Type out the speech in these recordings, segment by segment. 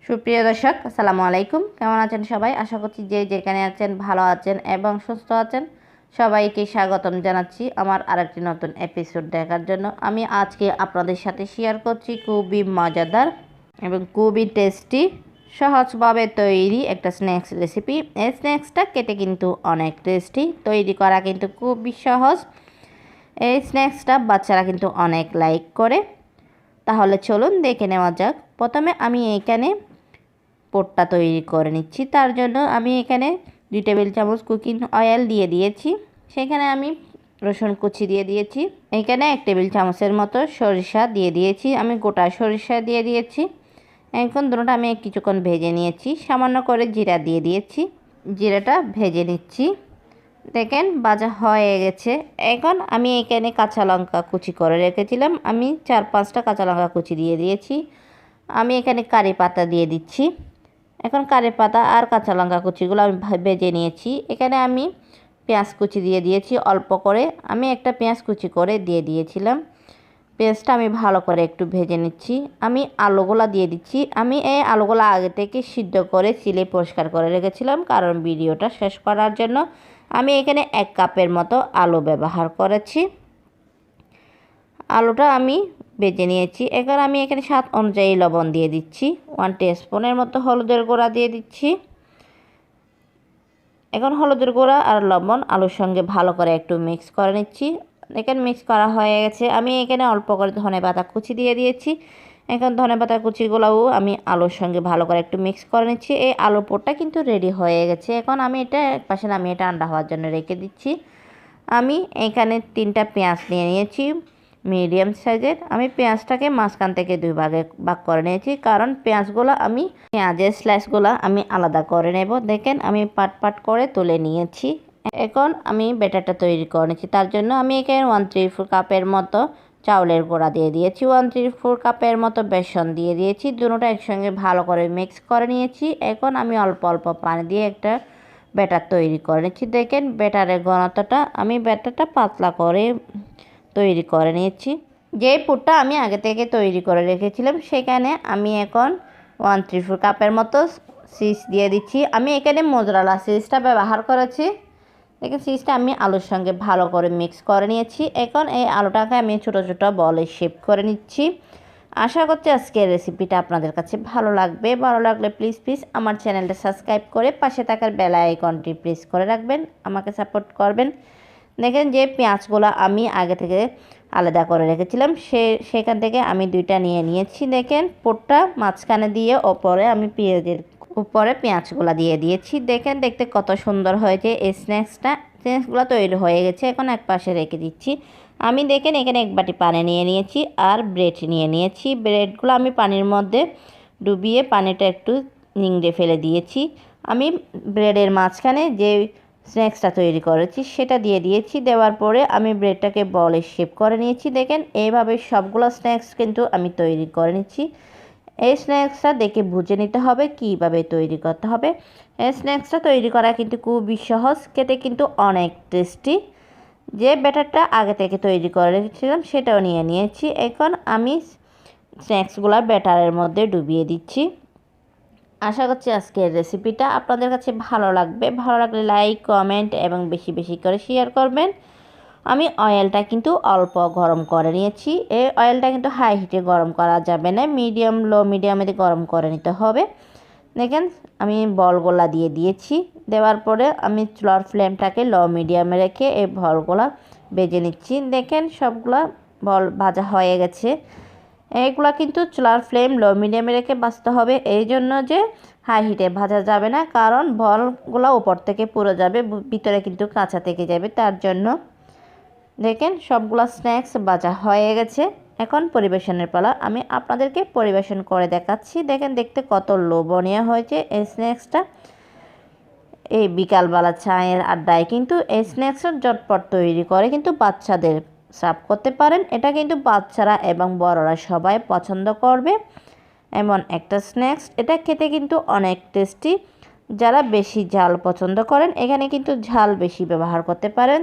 সুপ্রিয় দর্শক, আসসালামু আলাইকুম। কেমন আছেন সবাই? আশা করছি যে যেখানে আছেন ভালো আছেন এবং সুস্থ আছেন। সবাইকে স্বাগতম জানাচ্ছি আমার আরেকটি নতুন এপিসোড দেখার জন্য। আমি আজকে আপনাদের সাথে শেয়ার করছি খুবই মজাদার এবং খুবই টেস্টি সহজভাবে তৈরি একটা স্ন্যাক্স রেসিপি। এই স্ন্যাক্সটা খেতে কিন্তু অনেক টেস্টি, তৈরি করা কিন্তু খুবই সহজ। এই স্ন্যাক্সটা বাচ্চারা কিন্তু অনেক লাইক করে। তাহলে চলুন দেখে নেওয়া যাক। প্রথমে আমি এখানে পোটটা তৈরি করে নিচ্ছি। তার জন্য আমি এখানে 2 টেবিল চামচ কুকিং অয়েল দিয়ে দিয়েছি। সেখানে আমি রসুন কুচি দিয়ে দিয়েছি। এখানে 1 টেবিল চামচের মতো সরিষা দিয়ে দিয়েছি। আমি গোটা সরিষা দিয়ে দিয়েছি। এখন দুটোটা আমি কিছুক্ষণ ভেজে নিয়েছি। সামান্য করে জিরা দিয়ে দিয়েছি। জিরাটা ভেজে নিচ্ছি। দেখেন ভাজা হয়ে গেছে। এখন আমি এখানে কাঁচা লঙ্কা কুচি করে রেখেছিলাম। আমি 4-5টা কাঁচা লঙ্কা কুচি দিয়ে দিয়েছি। আমি এখানে কারি পাতা দিয়ে দিচ্ছি। এখন কারি পাতা আর কাঁচা লঙ্কা কুচিগুলো আমি ভেজে নিয়েছি। এখানে আমি পেঁয়াজ কুচি দিয়ে দিয়েছি অল্প করে। আমি একটা পেঁয়াজ কুচি করে দিয়ে দিয়েছিলাম। পেঁয়াজটা আমি ভালো করে একটু ভেজে নিচ্ছি। আমি আলুগুলো দিয়ে দিচ্ছি। আমি এই আলুগুলো আগে থেকে সিদ্ধ করে ছিলে পরিষ্কার করে রেখেছিলাম, কারণ ভিডিওটা শেষ করার জন্য। আমি এখানে 1 কাপের মতো আলু ব্যবহার করেছি। আলুটা আমি ভেজে নিয়েছি। এখন আমি এখানে স্বাদ অনুযায়ী লবণ দিয়ে দিচ্ছি। 1 টিস্পুনের মতো হলুদের গুঁড়া দিয়ে দিচ্ছি। এখন হলুদের গুঁড়া আর লবণ আলুর সঙ্গে ভালো করে একটু মিক্স করে নিচ্ছি। এখানে মিক্স করা হয়ে গেছে। আমি এখানে অল্প করে ধনেপাতা কুচি দিয়ে দিয়েছি। এখন ধনেপাতা কুচিগুলোও আমি আলুর সঙ্গে ভালো করে একটু মিক্স করে নিচ্ছি। এই আলু পোড়টা কিন্তু রেডি হয়ে গেছে। এখন আমি এটা একপাশে নামিয়ে ঠান্ডা হওয়ার জন্য রেখে দিচ্ছি। আমি এখানে 3টা পেঁয়াজ নিয়ে নিয়েছি মিডিয়াম সাইজের। আমি পেঁয়াজটাকে মাঝখান থেকে 2 ভাগে ভাগ করে নিয়েছি, কারণ পেঁয়াজের স্লাইসগুলো আমি আলাদা করে নেব। দেখেন আমি পাট পাট করে তুলে নিয়েছি। এখন আমি ব্যাটারটা তৈরি করে নিচ্ছি। তার জন্য আমি এখানে 1/3 কাপের মতো চাউলের গুঁড়া দিয়ে দিয়েছি, 1/3 কাপের মতো বেসন দিয়ে দিয়েছি। দুটোটা একসঙ্গে ভালো করে মিক্স করে নিয়েছি। এখন আমি অল্প অল্প পানি দিয়ে একটা ব্যাটার তৈরি করে নিচ্ছি। দেখেন ব্যাটারের ঘনত্বটা, আমি ব্যাটারটা পাতলা করে তৈরি করে নিয়েছি। যে পুরটা আমি আগে থেকে তৈরি করে রেখেছিলাম, সেখানে আমি এখন 1/3 কাপের মতো চিজ দিয়ে দিচ্ছি। আমি এখানে মোজরেলা চিজটা ব্যবহার করেছি। দেখেন চিজটা আমি আলুর সঙ্গে ভালো করে মিক্স করে নিয়েছি। এখন এই আলুটাকে আমি ছোটো ছোটো বলে শেপ করে নিচ্ছি। আশা করছি আজকের রেসিপিটা আপনাদের কাছে ভালো লাগবে। ভালো লাগলে প্লিজ আমার চ্যানেলটা সাবস্ক্রাইব করে পাশে থাকার বেল আইকনটি প্রেস করে রাখবেন, আমাকে সাপোর্ট করবেন। দেখেন যে পেঁয়াজগুলো আমি আগে থেকে আলাদা করে রেখেছিলাম, সেখান থেকে আমি 2টা নিয়ে নিয়েছি। দেখেন পোটটা মাঝখানে দিয়ে ওপরে আমি উপরে পেঁয়াজগুলো দিয়ে দিয়েছি। দেখেন দেখতে কত সুন্দর হয়েছে এই স্ন্যাক্সগুলো তৈরি হয়ে গেছে। এখন এক পাশে রেখে দিচ্ছি। আমি দেখেন এখানে 1 বাটি পানি নিয়ে নিয়েছি আর ব্রেড নিয়ে নিয়েছি। ব্রেডগুলো আমি পানির মধ্যে ডুবিয়ে পানিটা একটু নিংড়ে ফেলে দিয়েছি। আমি ব্রেডের মাঝখানে যে স্ন্যাক্সটা তৈরি করেছি সেটা দিয়ে দিয়েছি। দেওয়ার পরে আমি ব্রেডটাকে বলে শেপ করে নিয়েছি। দেখেন এইভাবে সবগুলো স্ন্যাক্স কিন্তু আমি তৈরি করে নিচ্ছি। এই স্ন্যাক্সটা দেখে বুঝে নিতে হবে কীভাবে তৈরি করতে হবে। এই স্ন্যাক্সটা তৈরি করা কিন্তু খুবই সহজ, খেতে কিন্তু অনেক টেস্টি। যে ব্যাটারটা আগে থেকে তৈরি করে রেখেছিলাম সেটাও নিয়ে নিয়েছি। এখন আমি স্ন্যাক্সগুলো ব্যাটারের মধ্যে ডুবিয়ে দিচ্ছি। আশা করছি আজকের রেসিপিটা আপনাদের কাছে ভালো লাগবে। ভালো লাগলে লাইক, কমেন্ট এবং বেশি বেশি করে শেয়ার করবেন। আমি অয়েলটা কিন্তু অল্প গরম করে নিয়েছি। এই অয়েলটা কিন্তু হাই হিটে গরম করা যাবে না, লো মিডিয়ামে গরম করে নিতে হবে। দেখেন আমি বলগুলা দিয়ে দিয়েছি। দেওয়ার পরে আমি চুলার ফ্লেমটাকে লো মিডিয়ামে রেখে এই বলগুলা ভেজে নিচ্ছি। দেখেন সবগুলা বল ভাজা হয়ে গেছে। এইগুলা কিন্তু চুলার ফ্লেম লো মিডিয়ামে রেখে ভাজতে হবে, এই জন্য যে হাই হিটে ভাজা যাবে না, কারণ বলগুলো উপর থেকে পুড়ে যাবে, ভিতরে কিন্তু কাঁচা থেকে যাবে। তার জন্য দেখেন সবগুলো স্ন্যাক্স ভাজা হয়ে গেছে। এখন পরিবেশনের পালা। আমি আপনাদেরকে পরিবেশন করে দেখাচ্ছি। দেখেন দেখতে কত লোভনীয় হয়েছে এই স্ন্যাক্সটা। এই বিকালবেলা চায়ের আড্ডায় কিন্তু এই স্ন্যাক্সটা ঝটপট তৈরি করে কিন্তু বাচ্চাদের সার্ভ করতে পারেন। এটা কিন্তু বাচ্চারা এবং বড়রা সবাই পছন্দ করবে এমন একটা স্ন্যাক্স। এটা খেতে কিন্তু অনেক টেস্টি। যারা বেশি ঝাল পছন্দ করেন এখানে কিন্তু ঝাল বেশি ব্যবহার করতে পারেন।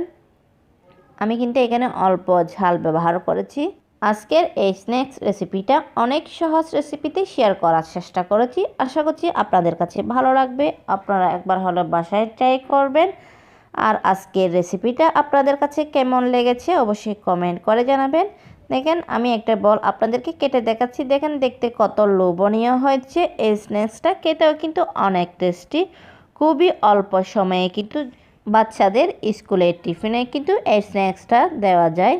আমি কিন্তু এখানে অল্প ঝাল ব্যবহার করেছি। আজকের এই স্ন্যাক্স রেসিপিটা অনেক সহজ রেসিপিতে শেয়ার করার চেষ্টা করেছি। আশা করছি আপনাদের কাছে ভালো লাগবে। আপনারা একবার হলে বাসায় ট্রাই করবেন। আর আজকের রেসিপিটা আপনাদের কাছে কেমন লেগেছে অবশ্যই কমেন্ট করে জানাবেন। দেখেন আমি একটা বল আপনাদেরকে কেটে দেখাচ্ছি। দেখেন দেখতে কত লোভনীয় হয়েছে। এই স্ন্যাক্সটা খেতেও কিন্তু অনেক টেস্টি। খুবই অল্প সময়ে কিন্তু বাচ্চাদের স্কুলের টিফিনে কিন্তু এই স্ন্যাক্সটা দেওয়া যায়।